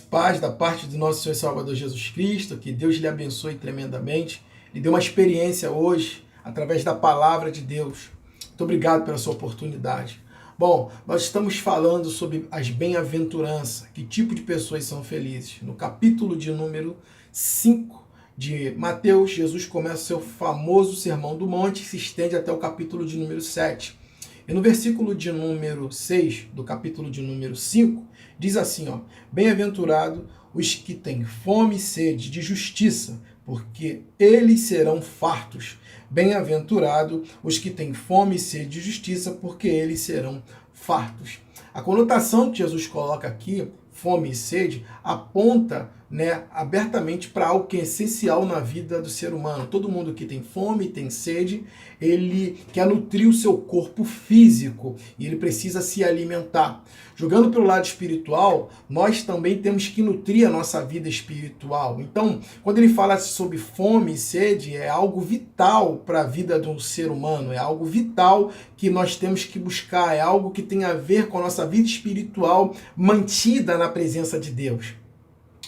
Paz da parte do nosso Senhor e Salvador Jesus Cristo, que Deus lhe abençoe tremendamente. Lhe deu uma experiência hoje, através da palavra de Deus. Muito obrigado pela sua oportunidade. Bom, nós estamos falando sobre as bem-aventuranças, que tipo de pessoas são felizes. No capítulo de número 5 de Mateus, Jesus começa o seu famoso Sermão do Monte, que se estende até o capítulo de número 7. E no versículo de número 6, do capítulo de número 5, diz assim, ó: bem-aventurado os que têm fome e sede de justiça, porque eles serão fartos. Bem-aventurado os que têm fome e sede de justiça, porque eles serão fartos. A conotação que Jesus coloca aqui, fome e sede, aponta abertamente para algo que é essencial na vida do ser humano. Todo mundo que tem fome e tem sede, ele quer nutrir o seu corpo físico e ele precisa se alimentar. Jogando pelo lado espiritual, nós também temos que nutrir a nossa vida espiritual. Então, quando ele fala sobre fome e sede, é algo vital para a vida do ser humano, é algo vital que nós temos que buscar, é algo que tem a ver com a nossa vida espiritual mantida na presença de Deus.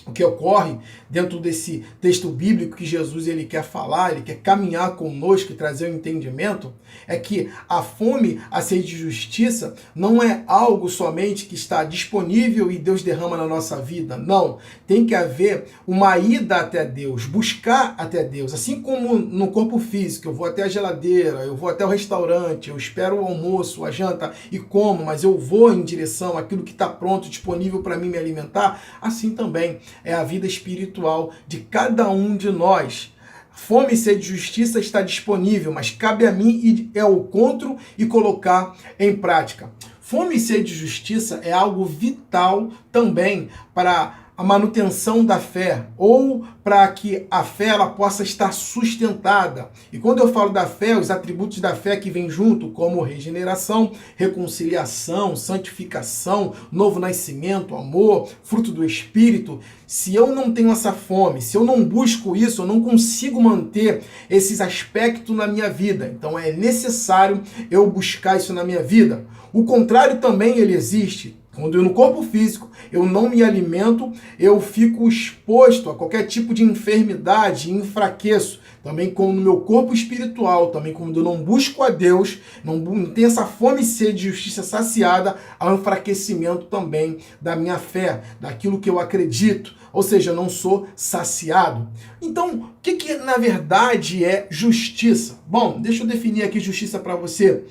O que ocorre dentro desse texto bíblico que Jesus ele quer falar, ele quer caminhar conosco e trazer o entendimento, é que a fome, a sede de justiça, não é algo somente que está disponível e Deus derrama na nossa vida. Não, tem que haver uma ida até Deus, buscar até Deus. Assim como no corpo físico, eu vou até a geladeira, eu vou até o restaurante, eu espero o almoço, a janta e como, mas eu vou em direção àquilo que está pronto, disponível para mim me alimentar, assim também é a vida espiritual de cada um de nós. Fome e sede de justiça está disponível, mas cabe a mim ir ao encontro e colocar em prática. Fome e sede de justiça é algo vital também para a manutenção da fé, ou para que a fé ela possa estar sustentada. E quando eu falo da fé, os atributos da fé que vêm junto, como regeneração, reconciliação, santificação, novo nascimento, amor, fruto do Espírito, se eu não tenho essa fome, se eu não busco isso, eu não consigo manter esses aspectos na minha vida. Então é necessário eu buscar isso na minha vida. O contrário também ele existe. Quando eu no corpo físico, eu não me alimento, eu fico exposto a qualquer tipo de enfermidade, enfraqueço. Também como no meu corpo espiritual, também quando eu não busco a Deus, não tenho essa fome e sede de justiça saciada, há um enfraquecimento também da minha fé, daquilo que eu acredito. Ou seja, eu não sou saciado. Então, o que na verdade é justiça? Bom, deixa eu definir aqui justiça para você.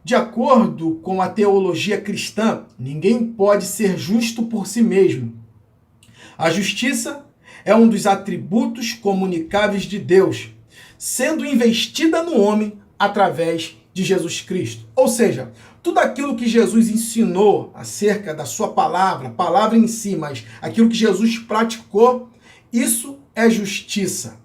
De acordo com a teologia cristã, ninguém pode ser justo por si mesmo. A justiça é um dos atributos comunicáveis de Deus, sendo investida no homem através de Jesus Cristo. Ou seja, tudo aquilo que Jesus ensinou acerca da sua palavra, a palavra em si, mas aquilo que Jesus praticou, isso é justiça.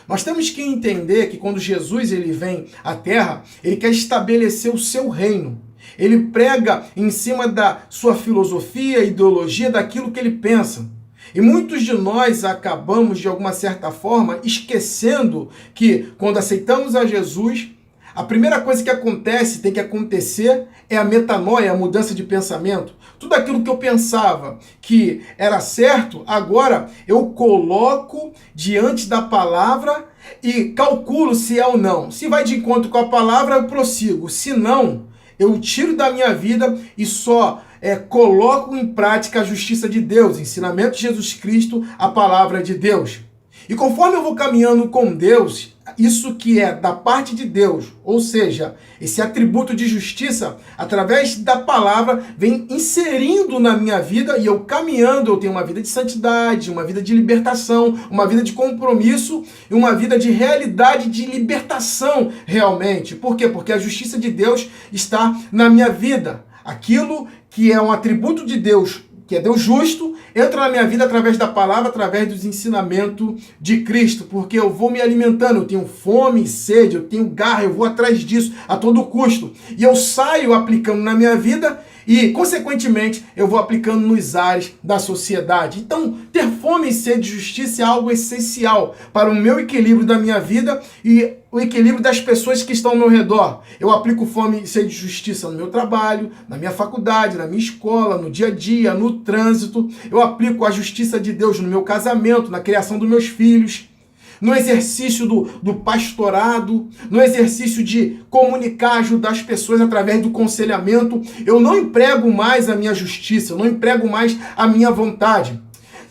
Nós temos que entender que quando Jesus ele vem à Terra, ele quer estabelecer o seu reino. Ele prega em cima da sua filosofia, ideologia, daquilo que ele pensa. E muitos de nós acabamos, de alguma certa forma, esquecendo que quando aceitamos a Jesus, a primeira coisa que acontece, tem que acontecer, é a metanoia, a mudança de pensamento. Tudo aquilo que eu pensava que era certo, agora eu coloco diante da palavra e calculo se é ou não. Se vai de encontro com a palavra, eu prossigo. Se não, eu tiro da minha vida e só coloco em prática a justiça de Deus, o ensinamento de Jesus Cristo, a palavra de Deus. E conforme eu vou caminhando com Deus, isso que é da parte de Deus, ou seja, esse atributo de justiça, através da palavra, vem inserindo na minha vida e eu caminhando, eu tenho uma vida de santidade, uma vida de libertação, uma vida de compromisso e uma vida de realidade, de libertação realmente. Por quê? Porque a justiça de Deus está na minha vida. Aquilo que é um atributo de Deus, que é Deus justo, entra na minha vida através da palavra, através dos ensinamentos de Cristo, porque eu vou me alimentando, eu tenho fome e sede, eu tenho garra, eu vou atrás disso a todo custo. E eu saio aplicando na minha vida E, consequentemente, eu vou aplicando nos ares da sociedade. Então, ter fome e sede de justiça é algo essencial para o meu equilíbrio da minha vida e o equilíbrio das pessoas que estão ao meu redor. Eu aplico fome e sede de justiça no meu trabalho, na minha faculdade, na minha escola, no dia a dia, no trânsito. Eu aplico a justiça de Deus no meu casamento, na criação dos meus filhos, no exercício do pastorado, no exercício de comunicar, ajudar as pessoas através do conselhamento. Eu não emprego mais a minha justiça, eu não emprego mais a minha vontade.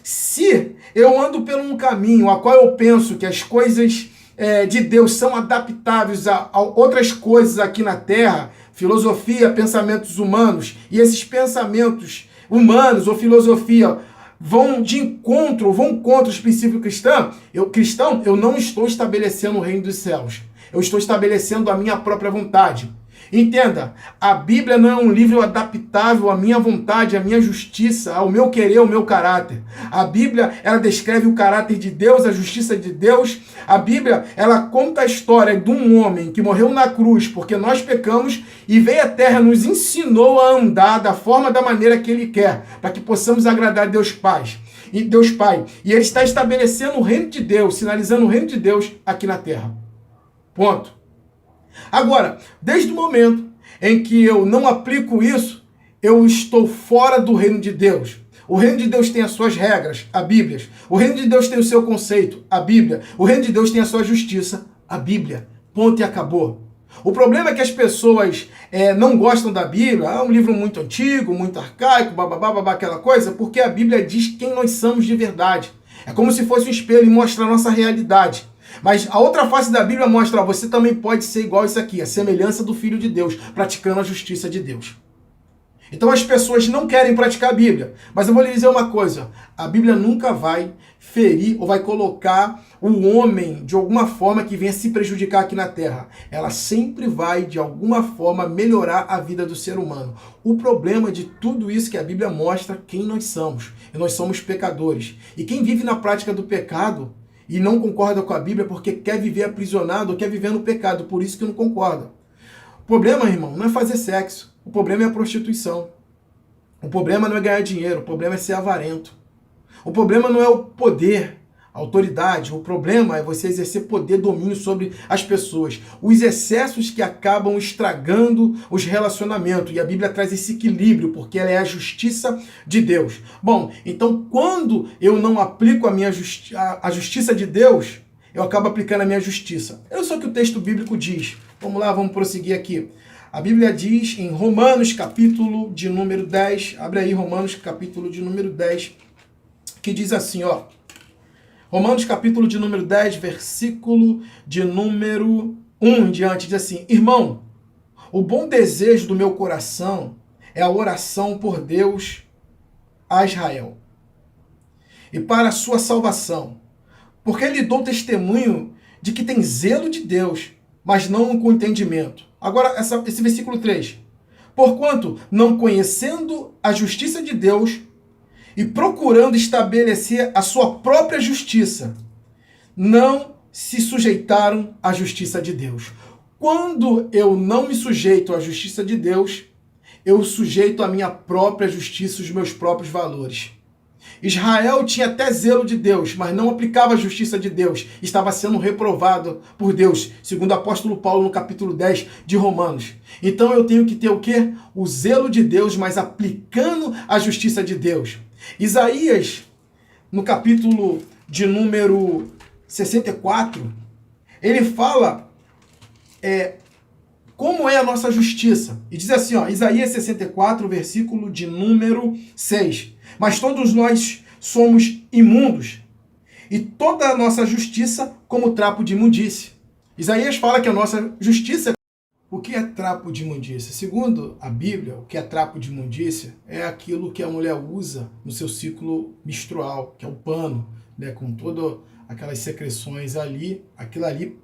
Se eu ando por um caminho a qual eu penso que as coisas de Deus são adaptáveis a outras coisas aqui na Terra, filosofia, pensamentos humanos, e esses pensamentos humanos ou filosofia vão contra os princípios cristãos, eu não estou estabelecendo o reino dos céus. Eu estou estabelecendo a minha própria vontade. Entenda, a Bíblia não é um livro adaptável à minha vontade, à minha justiça, ao meu querer, ao meu caráter. A Bíblia, ela descreve o caráter de Deus, a justiça de Deus. A Bíblia, ela conta a história de um homem que morreu na cruz porque nós pecamos e veio à terra, nos ensinou a andar da forma, da maneira que Ele quer, para que possamos agradar a Deus Pai. E Ele está estabelecendo o reino de Deus, sinalizando o reino de Deus aqui na terra. Ponto. Agora, desde o momento em que eu não aplico isso, eu estou fora do reino de Deus. O reino de Deus tem as suas regras, a Bíblia. O reino de Deus tem o seu conceito, a Bíblia. O reino de Deus tem a sua justiça, a Bíblia. Ponto e acabou. O problema é que as pessoas não gostam da Bíblia. É um livro muito antigo, muito arcaico, babá, aquela coisa, porque a Bíblia diz quem nós somos de verdade. É como se fosse um espelho e mostra a nossa realidade. Mas a outra face da Bíblia mostra, você também pode ser igual isso aqui, a semelhança do Filho de Deus, praticando a justiça de Deus. Então as pessoas não querem praticar a Bíblia. Mas eu vou lhe dizer uma coisa, a Bíblia nunca vai ferir ou vai colocar o homem de alguma forma que venha se prejudicar aqui na Terra. Ela sempre vai, de alguma forma, melhorar a vida do ser humano. O problema de tudo isso que a Bíblia mostra quem nós somos. E nós somos pecadores. E quem vive na prática do pecado e não concorda com a Bíblia porque quer viver aprisionado ou quer viver no pecado, por isso que não concorda. O problema, irmão, não é fazer sexo. O problema é a prostituição. O problema não é ganhar dinheiro, o problema é ser avarento. O problema não é o poder, a autoridade. O problema é você exercer poder, domínio sobre as pessoas. Os excessos que acabam estragando os relacionamentos. E a Bíblia traz esse equilíbrio, porque ela é a justiça de Deus. Bom, então quando eu não aplico a justiça de Deus, eu acabo aplicando a minha justiça. Eu sei o que o texto bíblico diz. Vamos lá, vamos prosseguir aqui. A Bíblia diz em Romanos, capítulo de número 10, abre aí Romanos, capítulo de número 10, que diz assim, ó. Romanos, capítulo de número 10, versículo de número 1 em diante, diz assim: Irmão, o bom desejo do meu coração é a oração por Deus a Israel e para a sua salvação, porque lhe dou testemunho de que tem zelo de Deus, mas não com entendimento. Agora, esse versículo 3. Porquanto, não conhecendo a justiça de Deus e procurando estabelecer a sua própria justiça, não se sujeitaram à justiça de Deus. Quando eu não me sujeito à justiça de Deus, eu sujeito a minha própria justiça, os meus próprios valores. Israel tinha até zelo de Deus, mas não aplicava a justiça de Deus. Estava sendo reprovado por Deus, segundo o apóstolo Paulo no capítulo 10 de Romanos. Então eu tenho que ter o quê? O zelo de Deus, mas aplicando a justiça de Deus. Isaías, no capítulo de número 64, ele fala como é a nossa justiça. E diz assim, ó, Isaías 64, versículo de número 6. Mas todos nós somos imundos, e toda a nossa justiça como trapo de imundície. Isaías fala que a nossa justiça... O que é trapo de imundície? Segundo a Bíblia, o que é trapo de imundície é aquilo que a mulher usa no seu ciclo menstrual, que é o pano, né, com todas aquelas secreções ali. Aquilo ali,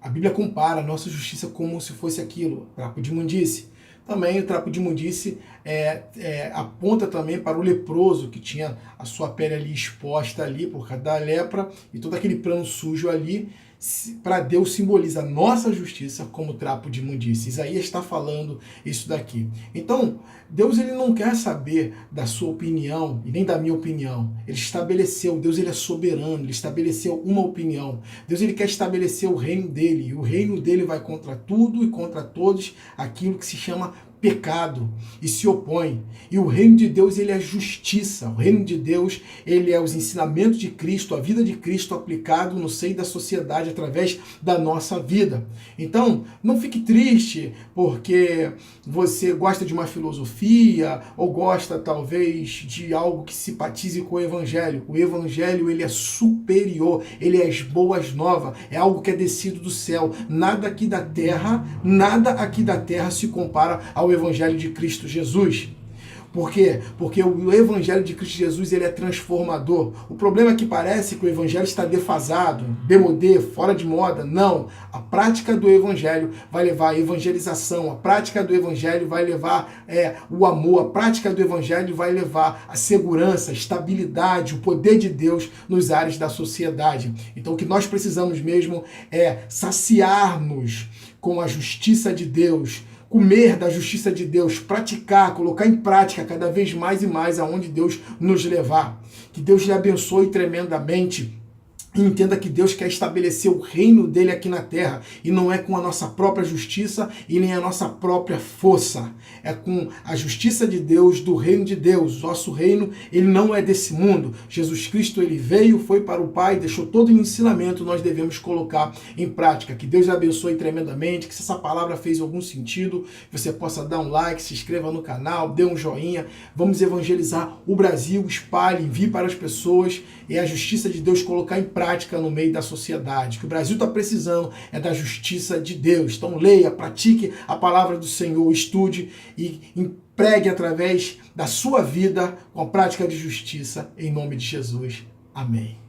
a Bíblia compara a nossa justiça como se fosse aquilo, trapo de imundície. Também o trapo de imundície aponta também para o leproso, que tinha a sua pele ali exposta ali por causa da lepra, e todo aquele plano sujo ali para Deus simboliza a nossa justiça como trapo de imundícia. Isaías está falando isso daqui. Então, Deus ele não quer saber da sua opinião e nem da minha opinião. Ele estabeleceu, Deus ele é soberano, ele estabeleceu uma opinião. Deus ele quer estabelecer o reino dele, e o reino dele vai contra tudo e contra todos aquilo que se chama pecado e se opõe. E o reino de Deus ele é justiça. O reino de Deus ele é os ensinamentos de Cristo, a vida de Cristo aplicado no seio da sociedade através da nossa vida. Então, não fique triste porque você gosta de uma filosofia ou gosta talvez de algo que simpatize com o evangelho. O evangelho ele é superior, ele é as boas novas, é algo que é descido do céu. Nada aqui da terra se compara ao Evangelho de Cristo Jesus. Por quê? Porque o Evangelho de Cristo Jesus ele é transformador. O problema é que parece que o Evangelho está defasado, demodé, fora de moda. Não. A prática do Evangelho vai levar a evangelização. A prática do Evangelho vai levar o amor. A prática do Evangelho vai levar a segurança, a estabilidade, o poder de Deus nos ares da sociedade. Então o que nós precisamos mesmo é saciar-nos com a justiça de Deus, comer da justiça de Deus, praticar, colocar em prática cada vez mais e mais aonde Deus nos levar. Que Deus lhe abençoe tremendamente. E entenda que Deus quer estabelecer o reino dele aqui na terra. E não é com a nossa própria justiça e nem a nossa própria força. É com a justiça de Deus, do reino de Deus. Nosso reino, ele não é desse mundo. Jesus Cristo, ele veio, foi para o Pai, deixou todo o ensinamento, nós devemos colocar em prática. Que Deus lhe abençoe tremendamente, que se essa palavra fez algum sentido, você possa dar um like, se inscreva no canal, dê um joinha. Vamos evangelizar o Brasil, espalhe, envie para as pessoas. E a justiça de Deus colocar em prática no meio da sociedade. O que o Brasil está precisando é da justiça de Deus. Então leia, pratique a palavra do Senhor, estude e empregue através da sua vida com a prática de justiça em nome de Jesus. Amém.